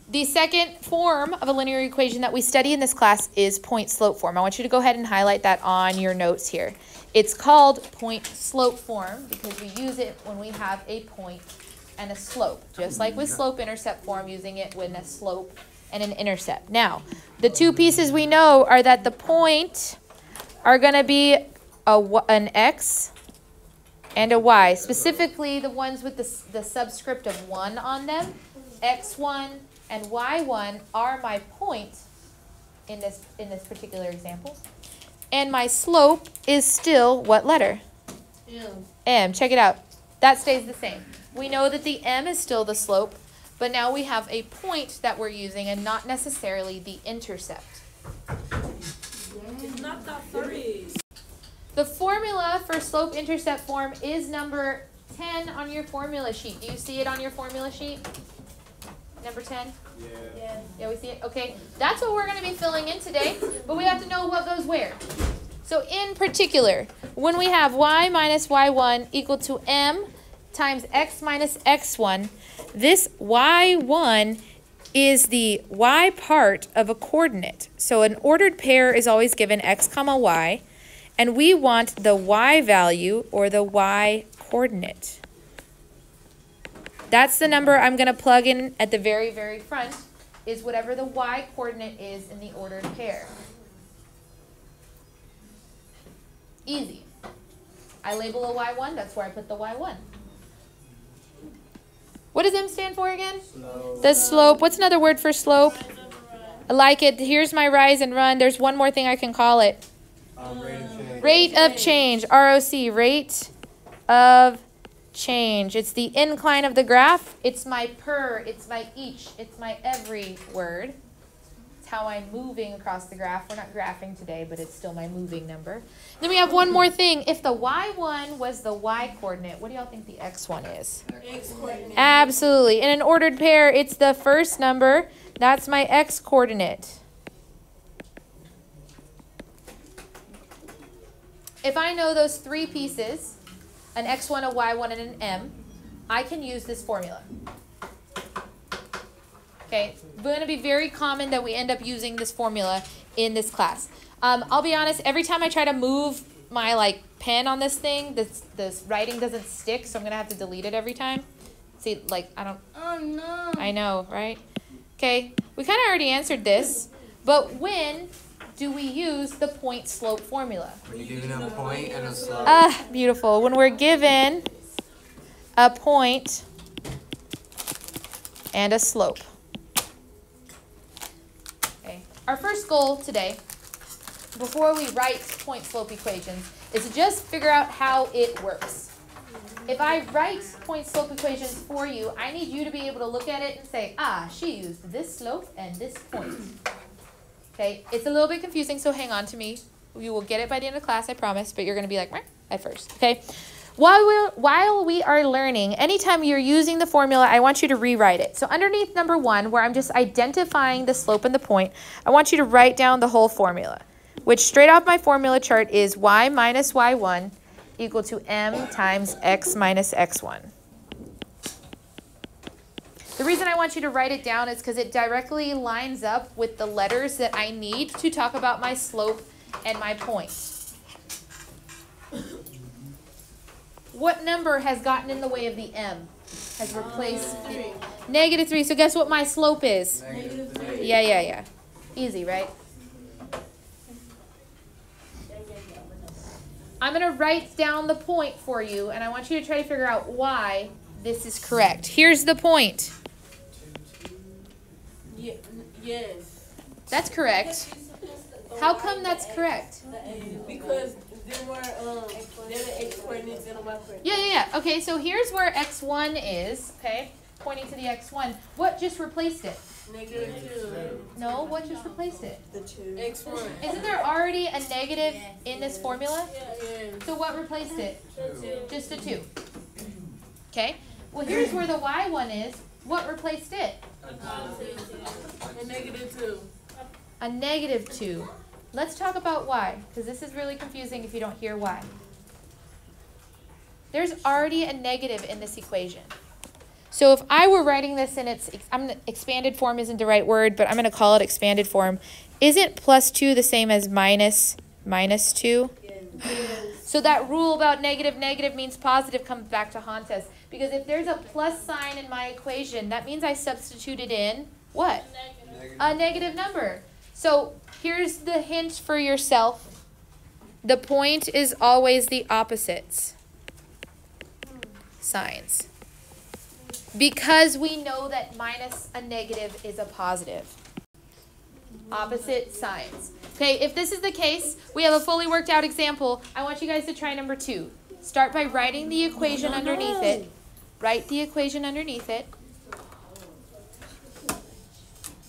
The second form of a linear equation that we study in this class is point-slope form. I want you to go ahead and highlight that on your notes here. It's called point-slope form because we use it when we have a point and a slope, just like with slope-intercept form, using it with a slope and an intercept. Now, the two pieces we know are that the point are going to be an x and a y, specifically the ones with the subscript of 1 on them. x1 and y1 are my point in this particular example. And my slope is still what letter? M. M. Check it out. That stays the same. We know that the m is still the slope, but now we have a point that we're using and not necessarily the intercept. It's not that 3. The formula for slope-intercept form is number 10 on your formula sheet. Do you see it on your formula sheet? Number 10? Yeah. Yeah, we see it? Okay. That's what we're going to be filling in today, but we have to know what goes where. So in particular, when we have y minus y1 equal to m times x minus x1, this y1 is the y part of a coordinate. So an ordered pair is always given x comma y, and we want the y value or the y coordinate. That's the number I'm going to plug in at the very, very front, is whatever the y coordinate is in the ordered pair. Easy. I label a y1, that's where I put the y1. What does m stand for again? Slope. The slope. What's another word for slope? I like it. Here's my rise and run. There's one more thing I can call it. Rate of change. ROC. Rate of change. It's the incline of the graph. It's my per. It's my each. It's my every word. It's how I'm moving across the graph. We're not graphing today, but it's still my moving number. Then we have one more thing. If the y1 was the y coordinate, what do y'all think the x1 is? X coordinate. Absolutely. In an ordered pair, it's the first number. That's my x coordinate. If I know those three pieces, an x1, a y1, and an m, I can use this formula. Okay, it's going to be very common that we end up using this formula in this class. I'll be honest, every time I try to move my pen on this thing, this writing doesn't stick, so I'm going to have to delete it every time. See, I don't... Oh, no. I know, right? Okay, we kind of already answered this, but when do we use the point-slope formula? When you're given a point and a slope. Ah, beautiful. When we're given a point and a slope. Okay. Our first goal today, before we write point-slope equations, is to just figure out how it works. If I write point-slope equations for you, I need you to be able to look at it and say, ah, she used this slope and this point. Okay, it's a little bit confusing, so hang on to me. You will get it by the end of class, I promise, but you're going to be like, meh, at first, okay? While we are learning, anytime you're using the formula, I want you to rewrite it. So underneath number 1, where I'm just identifying the slope and the point, I want you to write down the whole formula, which straight off my formula chart is y minus y1 equal to m times x minus x1. The reason I want you to write it down is because it directly lines up with the letters that I need to talk about my slope and my point. What number has gotten in the way of the m? Has replaced -3. So guess what my slope is? -3. Yeah. Easy, right? I'm going to write down the point for you, and I want you to try to figure out why this is correct. Here's the point. Yes. That's correct. How come that's correct? Because there were x coordinates and a y coordinate. Yeah. Okay, so here's where x1 is, okay? Pointing to the x1. What just replaced it? -2. No, what just replaced it? The 2. x1. Isn't there already a negative in this formula? Yeah. So what replaced it? 2. Just a 2. Okay? Well, here's where the y1 is. What replaced it? A -2. A -2. Let's talk about why, because this is really confusing if you don't hear why. There's already a negative in this equation. So if I were writing this in its, expanded form isn't the right word, but I'm going to call it expanded form. Isn't plus 2 the same as minus 2? So that rule about negative means positive comes back to haunt us. Because if there's a plus sign in my equation, that means I substituted in what? A negative number. So here's the hint for yourself. The point is always the opposites signs. Because we know that minus a negative is a positive. Opposite signs. Okay, if this is the case, we have a fully worked out example. I want you guys to try number 2. Start by writing the equation underneath it. Write the equation underneath it.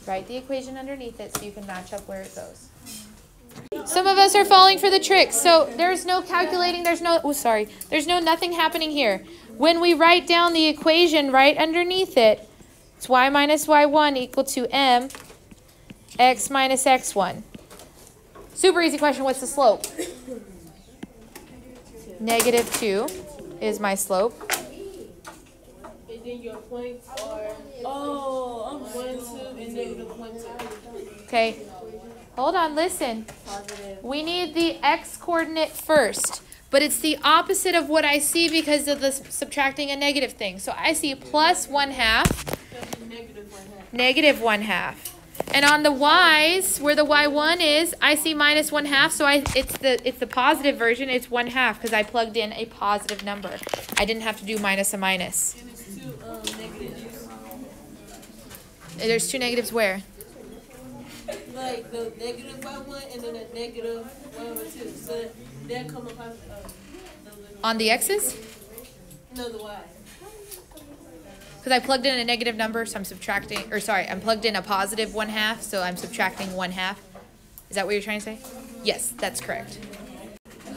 Write the equation underneath it so you can match up where it goes. Some of us are falling for the trick. So there's no calculating, there's no nothing happening here. When we write down the equation right underneath it, it's y minus y1 equal to m x minus x1. Super easy question, what's the slope? Negative 2 is my slope. And then your points are, I'm 1, 2, and negative 1, 2. Okay, hold on, listen. We need the x coordinate first, but it's the opposite of what I see because of the subtracting a negative thing. So I see plus 1/2, negative 1/2. And on the y's, where the y1 is, I see minus 1/2, so it's the positive version. It's 1/2 because I plugged in a positive number. I didn't have to do minus a minus. And it's 2 negatives. There's 2 negatives where? Like the negative y1 and then the negative y2. So they'll come up On the x's? No, the y. Because I plugged in a negative number, so I'm I'm plugged in a positive 1/2, so I'm subtracting 1/2. Is that what you're trying to say? Yes, that's correct.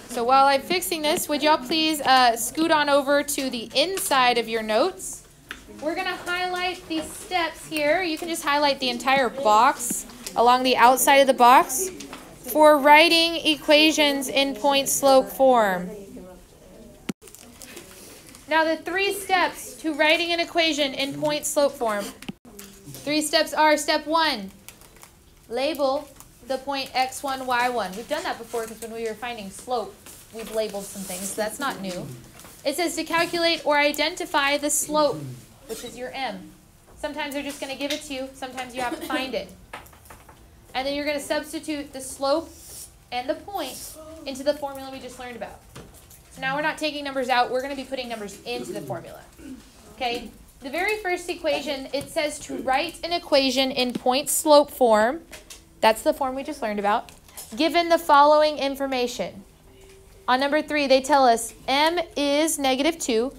So while I'm fixing this, would y'all please scoot on over to the inside of your notes. We're going to highlight these steps here. You can just highlight the entire box along the outside of the box for writing equations in point-slope form. Now the 3 steps to writing an equation in point-slope form. 3 steps are: step 1, label the point x1, y1. We've done that before because when we were finding slope, we've labeled some things, so that's not new. It says to calculate or identify the slope, which is your m. Sometimes they're just going to give it to you. Sometimes you have to find it. And then you're going to substitute the slope and the point into the formula we just learned about. So now we're not taking numbers out. We're going to be putting numbers into the formula. Okay? The very first equation, it says to write an equation in point-slope form. That's the form we just learned about. Given the following information. On number 3, they tell us m is negative 2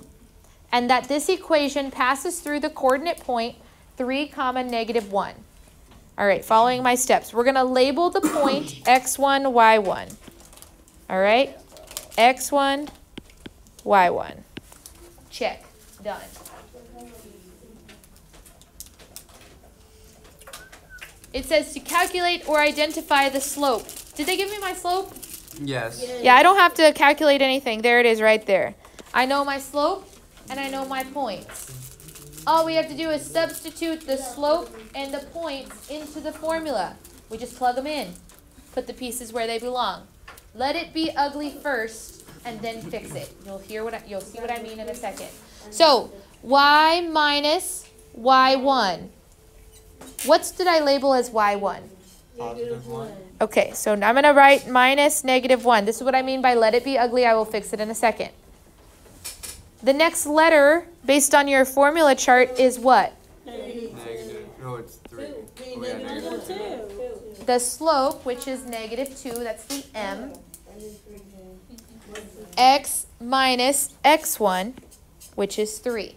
and that this equation passes through the coordinate point 3, negative 1. All right, following my steps. We're going to label the point x1, y1. All right? x1, y1. Check. Done. It says to calculate or identify the slope. Did they give me my slope? Yes. Yeah, I don't have to calculate anything. There it is right there. I know my slope and I know my points. All we have to do is substitute the slope and the points into the formula. We just plug them in. Put the pieces where they belong. Let it be ugly first and then fix it. You'll see what I mean in a second. So, y minus y1. What did I label as y1? Positive 1. Okay, so now I'm going to write minus negative 1. This is what I mean by let it be ugly. I will fix it in a second. The next letter, based on your formula chart, is what? Negative. No, it's 3. Oh, yeah, negative 2. The slope, which is negative 2, that's the m. X minus x1, which is 3.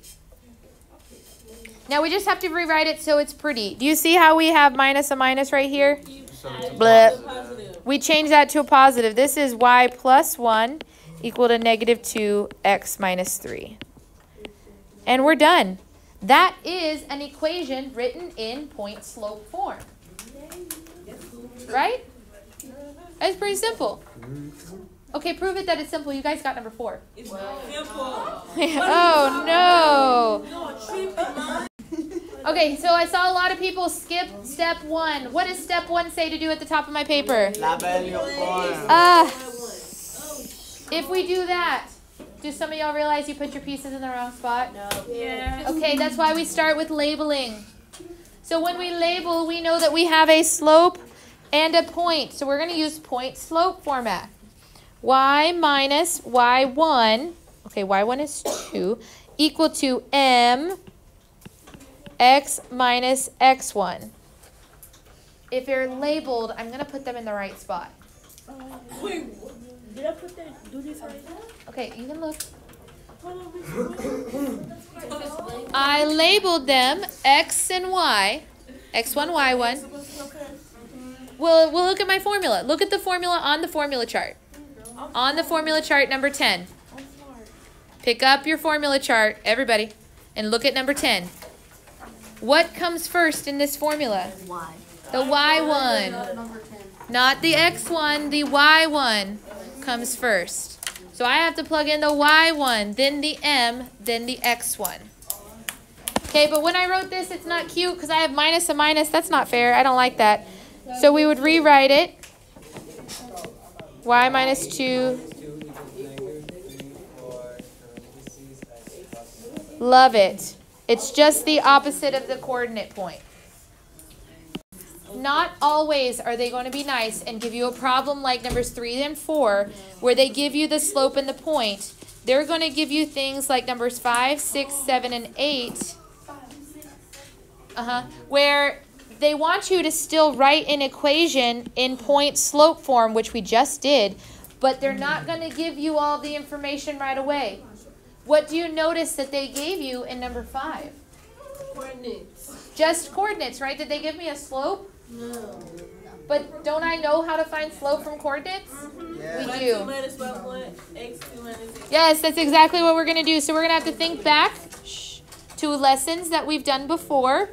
Now we just have to rewrite it so it's pretty. Do you see how we have minus a minus right here? So it's Bleh. We change that to a positive. This is y plus 1 equal to negative 2x minus 3. And we're done. That is an equation written in point-slope form. Right? It's pretty simple. Okay, prove it that it's simple. You guys got number 4. It's not simple. Oh, no. Okay, so I saw a lot of people skip step 1. What does step 1 say to do at the top of my paper? Label your form. If we do that, do some of y'all realize you put your pieces in the wrong spot? No. Yeah. Okay, that's why we start with labeling. So when we label, we know that we have a slope and a point. So we're going to use point slope format. Y minus y1, okay, y1 is 2, equal to m x minus x1. If they're labeled, I'm going to put them in the right spot. Wait, did I put that? Do this right now? Okay, you can look. I labeled them x and y, x1, y1. We'll look at my formula. Look at the formula on the formula chart. On the formula chart, number 10. Pick up your formula chart, everybody, and look at number 10. What comes first in this formula? Y. The y1. Not the x1, the y1 comes first. So I have to plug in the y1, then the m, then the x1. Okay, but when I wrote this, it's not cute because I have minus a minus. That's not fair. I don't like that. So we would rewrite it. Y minus 2. Love it. It's just the opposite of the coordinate point. Not always are they going to be nice and give you a problem like numbers 3 and 4, where they give you the slope and the point. They're going to give you things like numbers 5, 6, 7, and 8, where they want you to still write an equation in point slope form, which we just did, but they're not going to give you all the information right away. What do you notice that they gave you in number 5? Coordinates. Just coordinates, right? Did they give me a slope? No. But don't I know how to find slope from coordinates? Yeah. We do. Y2 minus y1, x2 minus x1. Yes, that's exactly what we're going to do. So we're going to have to think back to lessons that we've done before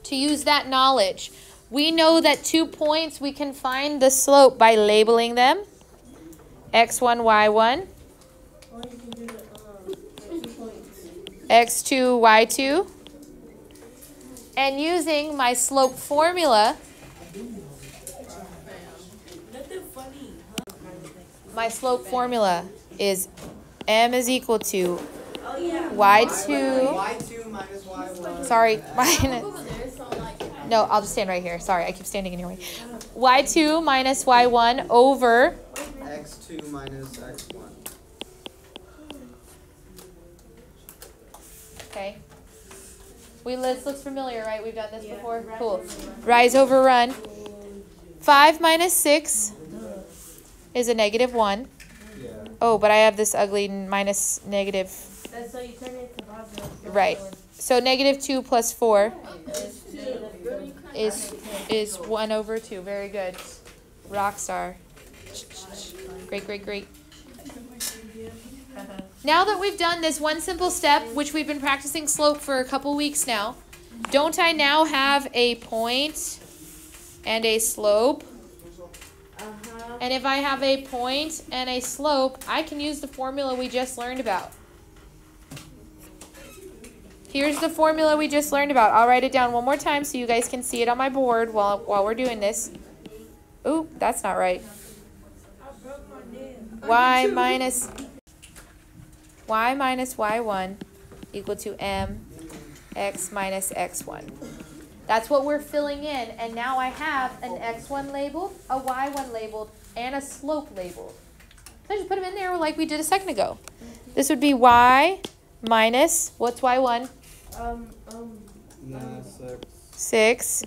to use that knowledge. We know that 2 points, we can find the slope by labeling them. x1, y1. Or you can do the 2 points. x2, y2. And using my slope formula, Nothing funny. my slope formula is m is equal to Oh, yeah. y2. Y2 minus y1. Sorry, minus. No, I'll just stand right here. Sorry, I keep standing in your way. y2 minus y1 over x2 minus x1. Okay. This looks familiar, right? We've done this before. Cool. Rise over run. 5 minus 6 is a negative 1. Yeah. Oh, but I have this ugly minus negative. That's so you turn it to positive. Right. So negative 2 plus 4 is 1 over 2. Very good. Rock star. Great, great, great. Now that we've done this one simple step, which we've been practicing slope for a couple weeks now, don't I now have a point and a slope? And if I have a point and a slope, I can use the formula we just learned about. Here's the formula we just learned about. I'll write it down one more time so you guys can see it on my board while we're doing this. Ooh, that's not right. Y minus y1 equal to m x minus x1. That's what we're filling in. And now I have an x1 labeled, a y1 labeled, and a slope labeled. So I just put them in there like we did a second ago. This would be y minus, what's y1? 6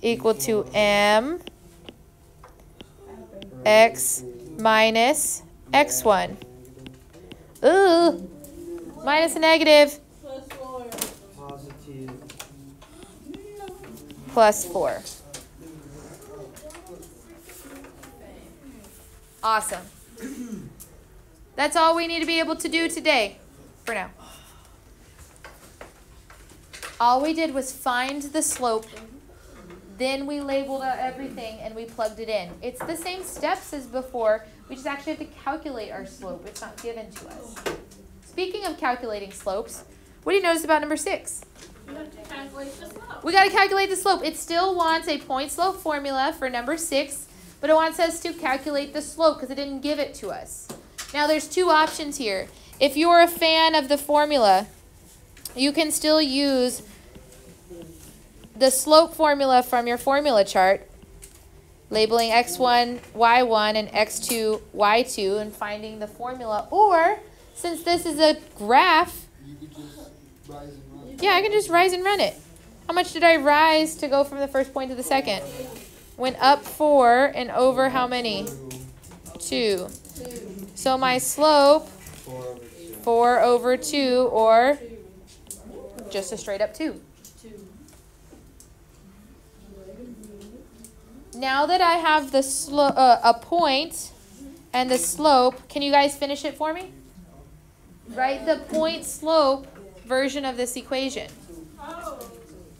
equal to m x minus x1. Ooh, minus a negative. Plus 4. Positive. Plus 4. Awesome. That's all we need to be able to do today, for now. All we did was find the slope Then we labeled out everything and we plugged it in. It's the same steps as before. We just actually have to calculate our slope. It's not given to us. Speaking of calculating slopes, what do you notice about number 6? You have to calculate the slope. We got to calculate the slope. It still wants a point slope formula for number 6, but it wants us to calculate the slope because it didn't give it to us. Now there's 2 options here. If you're a fan of the formula, you can still use the slope formula from your formula chart, labeling x1, y1, and x2, y2, and finding the formula. Or, since this is a graph, You could just rise and run. yeah, I can just rise and run it. How much did I rise to go from the first point to the second? Went up 4 and over how many? 2. So my slope, 4 over 2, or just a straight up 2. Now that I have the a point and the slope, can you guys finish it for me? Write the point slope version of this equation.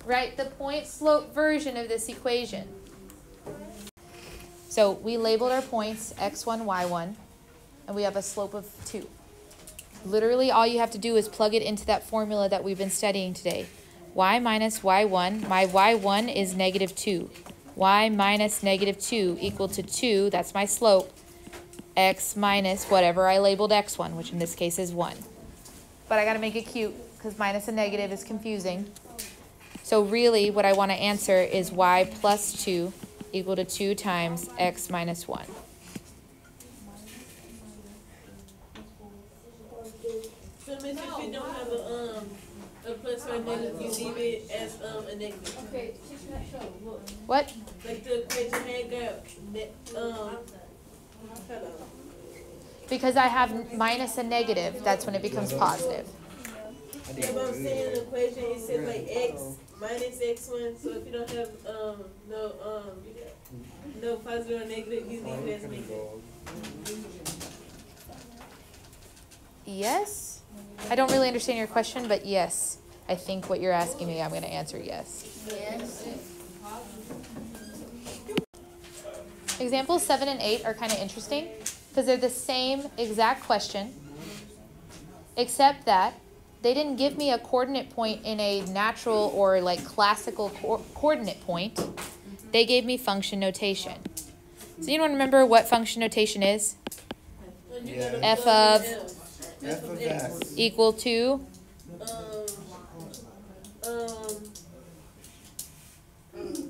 Write the point slope version of this equation. So we labeled our points x1, y1, and we have a slope of 2. Literally all you have to do is plug it into that formula that we've been studying today. Y minus y1, my y1 is negative 2. Y minus negative 2 equal to 2, that's my slope, x minus whatever I labeled x1, which in this case is 1. But I got to make it cute because minus and negative is confusing. So really what I want to answer is y plus 2 equal to 2 times x minus 1. So Miss, if you don't have a plus or a negative, you leave it as a negative. Okay, What? like the equation had got hello. Because I have minus and negative, that's when it becomes positive. Yeah, but I'm saying in the equation it says like x minus x1. So if you don't have no positive or negative, you leave it as negative. Yes? I don't really understand your question, but yes. I think what you're asking me, I'm going to answer yes. Examples 7 and 8 are kind of interesting because they're the same exact question, except that they didn't give me a coordinate point in a natural or like classical coordinate point. They gave me function notation. Does anyone remember what function notation is? Yeah. F of F of x. equal to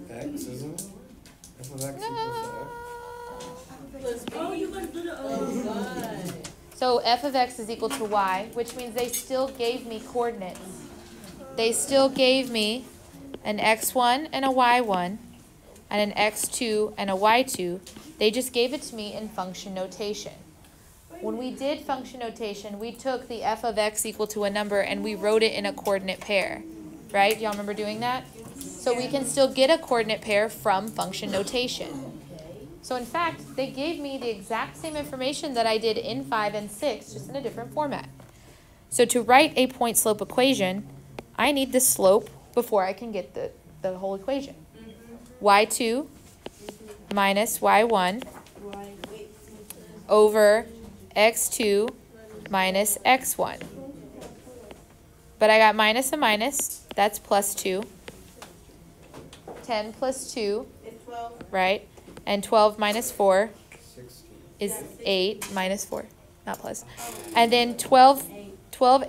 X, isn't it? F of x equals to Oh, you must do the So f of x is equal to y, which means they still gave me coordinates. They still gave me an x1 and a y1 and an x2 and a y2. They just gave it to me in function notation. When we did function notation, we took the f of x equal to a number and we wrote it in a coordinate pair, right? Y'all remember doing that? So we can still get a coordinate pair from function notation. So in fact, they gave me the exact same information that I did in 5 and 6, just in a different format. So to write a point slope equation, I need the slope before I can get the whole equation. y2 minus y1 over x2 minus x1. But I got minus and minus, that's plus 2. 10 plus 2, right? And 12 minus 4 is 8 minus 4, not plus. And then 12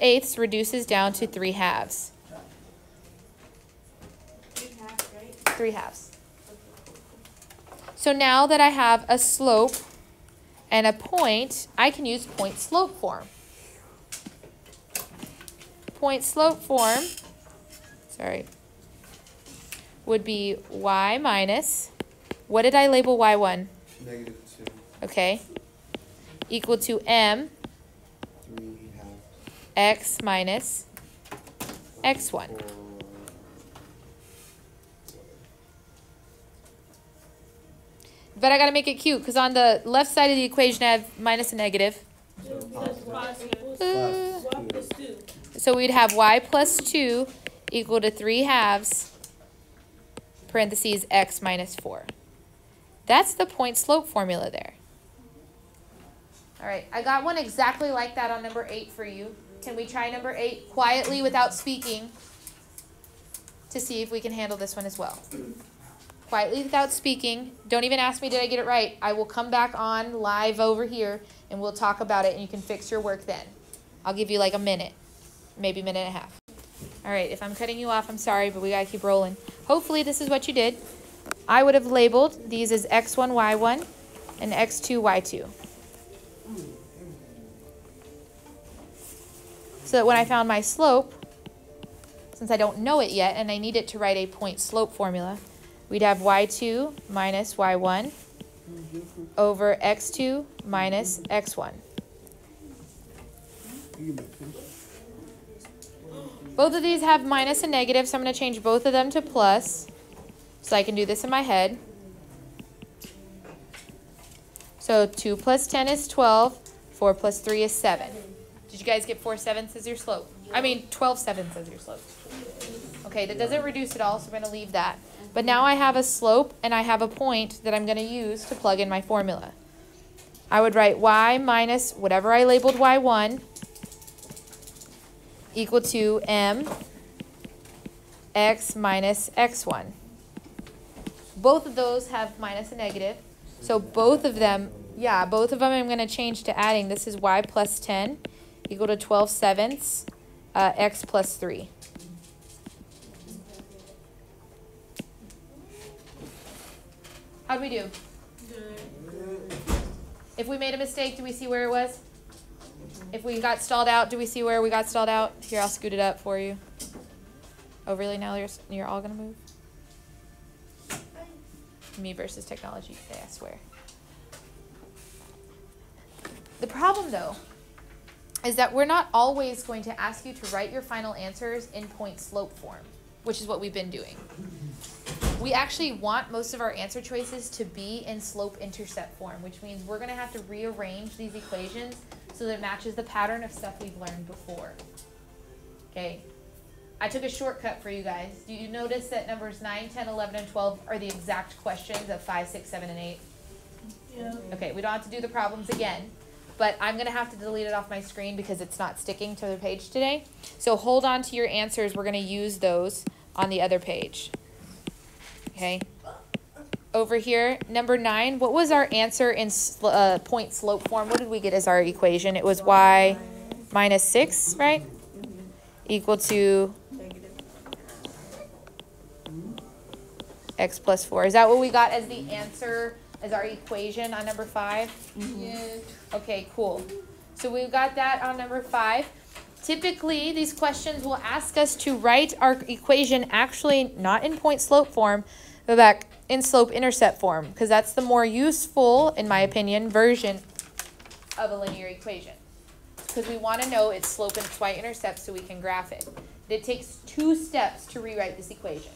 eighths reduces down to 3 halves. 3 halves. So now that I have a slope and a point, I can use point slope form. Point slope form, would be y minus, what did I label y1? negative 2. Okay. Equal to m 3 halves. x minus x1. But I got to make it cute because on the left side of the equation I have minus and negative. So we'd have y plus 2 equal to 3 halves parentheses x minus 4. That's the point slope formula there. All right, I got one exactly like that on number 8 for you. Can we try number 8 quietly without speaking to see if we can handle this one as well? Quietly without speaking. Don't even ask me, did I get it right? I will come back on live over here and we'll talk about it and you can fix your work then. I'll give you like a minute, maybe a minute and a half. All right, if I'm cutting you off, I'm sorry, but we gotta keep rolling. Hopefully this is what you did. I would have labeled these as x1, y1 and x2, y2. So that when I found my slope, since I don't know it yet and I need it to write a point slope formula, we'd have y2 minus y1 over x2 minus x1. Both of these have minus and negative, so I'm going to change both of them to plus so I can do this in my head. So 2 plus 10 is 12, 4 plus 3 is 7. Did you guys get 4 sevenths as your slope? I mean 12 sevenths as your slope. Okay, that doesn't reduce at all, so we're going to leave that. But now I have a slope and I have a point that I'm going to use to plug in my formula. I would write y minus whatever I labeled y1 equal to m x minus x1. Both of those have minus and negative. So both of them I'm going to change to adding. This is y plus 10 equal to 12 sevenths x plus 3. How'd we do? Good. If we made a mistake, do we see where it was? If we got stalled out, do we see where we got stalled out? Here, I'll scoot it up for you. Oh, really? Now you're all going to move? Me versus technology today, I swear. The problem, though, is that we're not always going to ask you to write your final answers in point slope form, which is what we've been doing. We actually want most of our answer choices to be in slope-intercept form, which means we're going to have to rearrange these equations so that it matches the pattern of stuff we've learned before. Okay, I took a shortcut for you guys. Do you notice that numbers 9, 10, 11, and 12 are the exact questions of 5, 6, 7, and 8? Yeah. Okay, we don't have to do the problems again, but I'm going to have to delete it off my screen because it's not sticking to the page today. So hold on to your answers. We're going to use those on the other page. Okay, over here, number 9, what was our answer in point slope form? What did we get as our equation? It was y minus 6, right? Equal to x plus 4. Is that what we got as the answer, as our equation on number 5? Yeah. Okay, cool. So we've got that on number 5. Typically, these questions will ask us to write our equation actually not in point slope form, but back in slope-intercept form, because that's the more useful, in my opinion, version of a linear equation. Because we want to know its slope and its y-intercept so we can graph it. It takes 2 steps to rewrite this equation.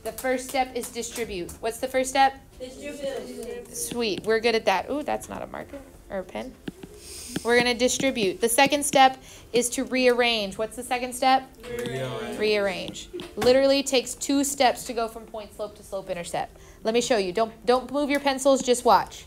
The first step is distribute. What's the first step? Distribute. Sweet, we're good at that. Ooh, that's not a marker or a pen. We're going to distribute. The second step is to rearrange. What's the second step? Rearrange. Literally takes 2 steps to go from point slope to slope intercept. Let me show you. Don't move your pencils, just watch.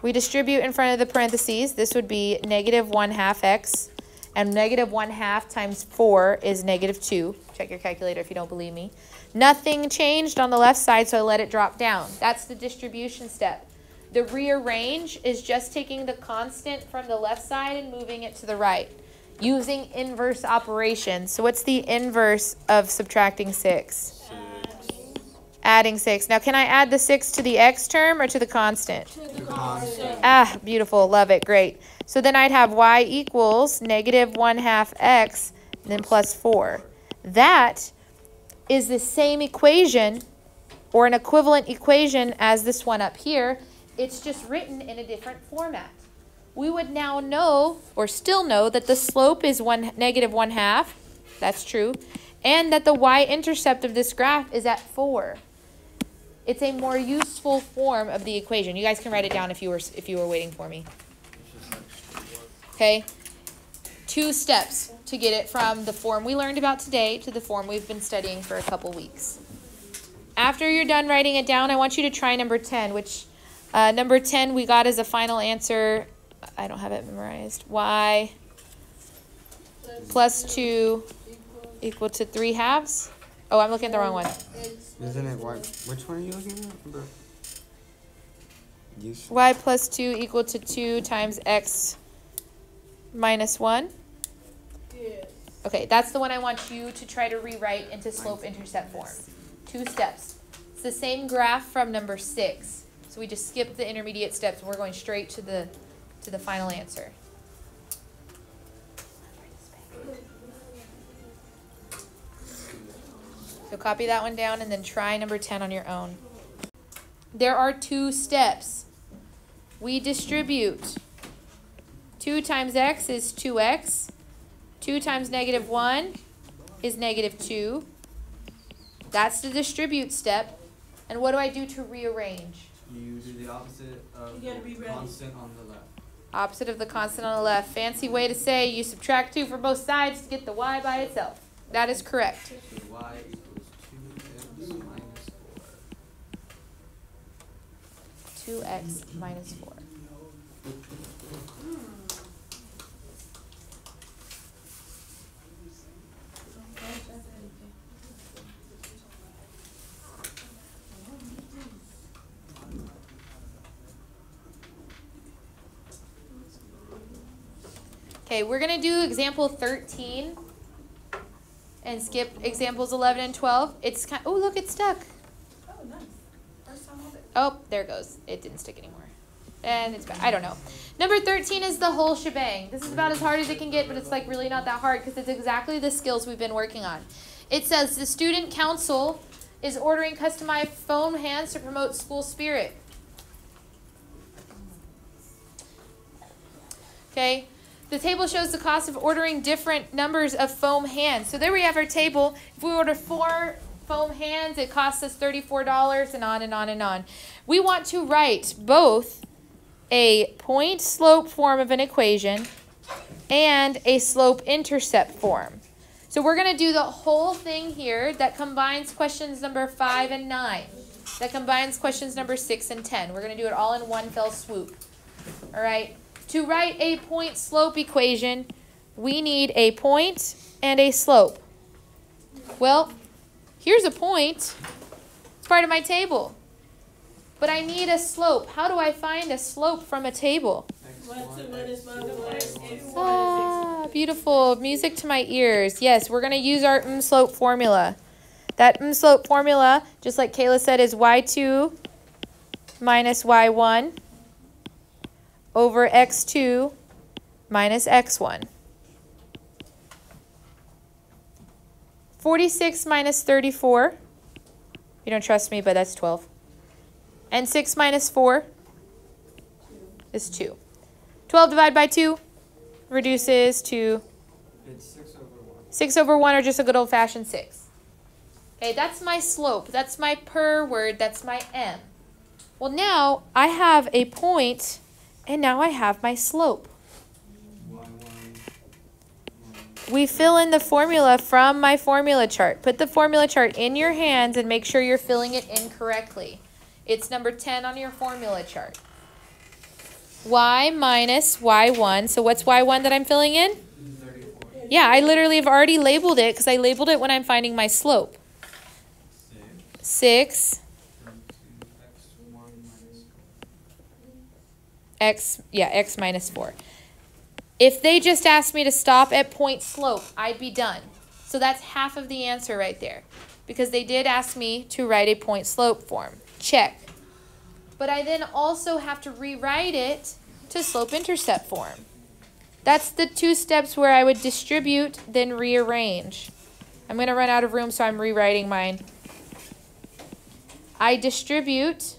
We distribute in front of the parentheses. This would be negative 1/2 x, and negative 1/2 times 4 is negative 2. Check your calculator if you don't believe me. Nothing changed on the left side, so I let it drop down. That's the distribution step. The rearrange is just taking the constant from the left side and moving it to the right using inverse operations. So what's the inverse of subtracting 6? Adding 6. Now can I add the 6 to the x term or to the constant? To the constant. Ah, beautiful. Love it. Great. So then I'd have y equals negative 1/2 x and then plus 4. That is the same equation or an equivalent equation as this one up here. It's just written in a different format. We would now know, or still know, that the slope is negative 1/2. That's true. And that the y-intercept of this graph is at 4. It's a more useful form of the equation. You guys can write it down if you were waiting for me. Okay? 2 steps. to get it from the form we learned about today to the form we've been studying for a couple weeks. After you're done writing it down, I want you to try number 10, which number 10 we got as a final answer. I don't have it memorized. Y plus 2 equal to 3/2. Oh, I'm looking at the wrong one. Isn't it Y? Which one are you looking at? Y plus 2 equal to 2 times x minus 1. Yes. Okay, that's the one I want you to try to rewrite into slope-intercept form. 2 steps. It's the same graph from number 6. So we just skipped the intermediate steps and we're going straight to the final answer. So copy that one down and then try number 10 on your own. There are 2 steps. We distribute. 2 times x is 2x. 2 times -1 is -2. That's the distribute step. And what do I do to rearrange? You do the opposite of You gotta be the ready. constant on the left. Opposite of the constant on the left. Fancy way to say you subtract 2 from both sides to get the y by itself. That is correct. So y equals 2x minus 4. 2x minus 4. Okay, we're going to do example 13 and skip examples 11 and 12. It's kind oh, look, it's stuck. Oh, nice. First time of it. Oh, there it goes. It didn't stick anymore. And it's back. I don't know. Number 13 is the whole shebang. This is about as hard as it can get, but it's like really not that hard because it's exactly the skills we've been working on. It says the student council is ordering customized foam hands to promote school spirit. Okay. The table shows the cost of ordering different numbers of foam hands. So there we have our table. If we order 4 foam hands, it costs us $34 and on and on and on. We want to write both a point slope form of an equation and a slope-intercept form. So we're going to do the whole thing here that combines questions number 5 and 9. That combines questions number 6 and 10. We're going to do it all in one fell swoop. All right. To write a point slope equation, we need a point and a slope. Well, here's a point. It's part of my table. But I need a slope. How do I find a slope from a table? Ah, beautiful. Music to my ears. Yes, we're going to use our slope formula. That slope formula, just like Kayla said, is y2 minus y1 over x2 minus x1. 46 minus 34. You don't trust me, but that's 12. And 6 minus 4 is 2. 12 divided by 2 reduces to It's 6 over 1. 6 over 1, or just a good old-fashioned 6. Okay, that's my slope. That's my per word. That's my m. Well, now I have a point, and now I have my slope. We fill in the formula from my formula chart. Put the formula chart in your hands and make sure you're filling it in correctly. It's number 10 on your formula chart. Y minus Y1. So what's Y1 that I'm filling in? 34. Yeah, I literally have already labeled it because I labeled it when I'm finding my slope. 6. X minus 4. If they just asked me to stop at point slope, I'd be done. So that's half of the answer right there. Because they did ask me to write a point slope form. Check. But I then also have to rewrite it to slope-intercept form. That's the 2 steps where I would distribute, then rearrange. I'm going to run out of room, so I'm rewriting mine. I distribute.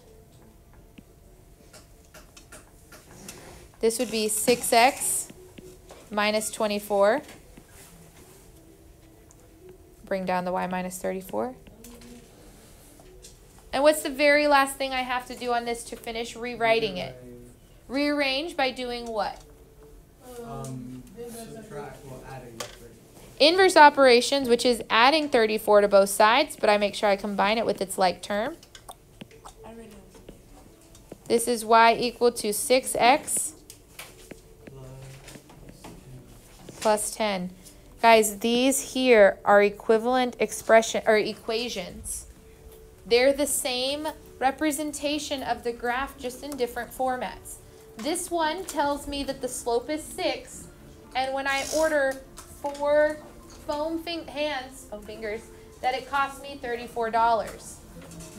This would be 6x minus 24. Bring down the y minus 34. And what's the very last thing I have to do on this to finish rewriting it? Rearrange by doing what? Subtract, well, adding the 34. Inverse operations, which is adding 34 to both sides, but I make sure I combine it with its like term. This is y equal to 6x plus 10. Guys, these here are equivalent expression or equations. They're the same representation of the graph, just in different formats. This one tells me that the slope is 6, and when I order 4 foam fingers, that it costs me $34.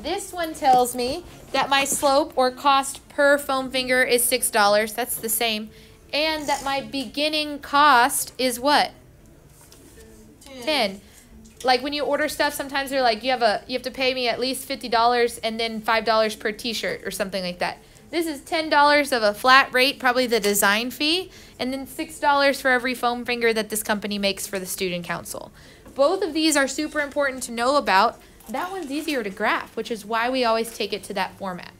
This one tells me that my slope or cost per foam finger is $6. That's the same. And that my beginning cost is what? 10. Like when you order stuff, sometimes they're like, you have to pay me at least $50 and then $5 per t-shirt or something like that. This is $10 of a flat rate, probably the design fee, and then $6 for every foam finger that this company makes for the student council. Both of these are super important to know about. That one's easier to graph, which is why we always take it to that format.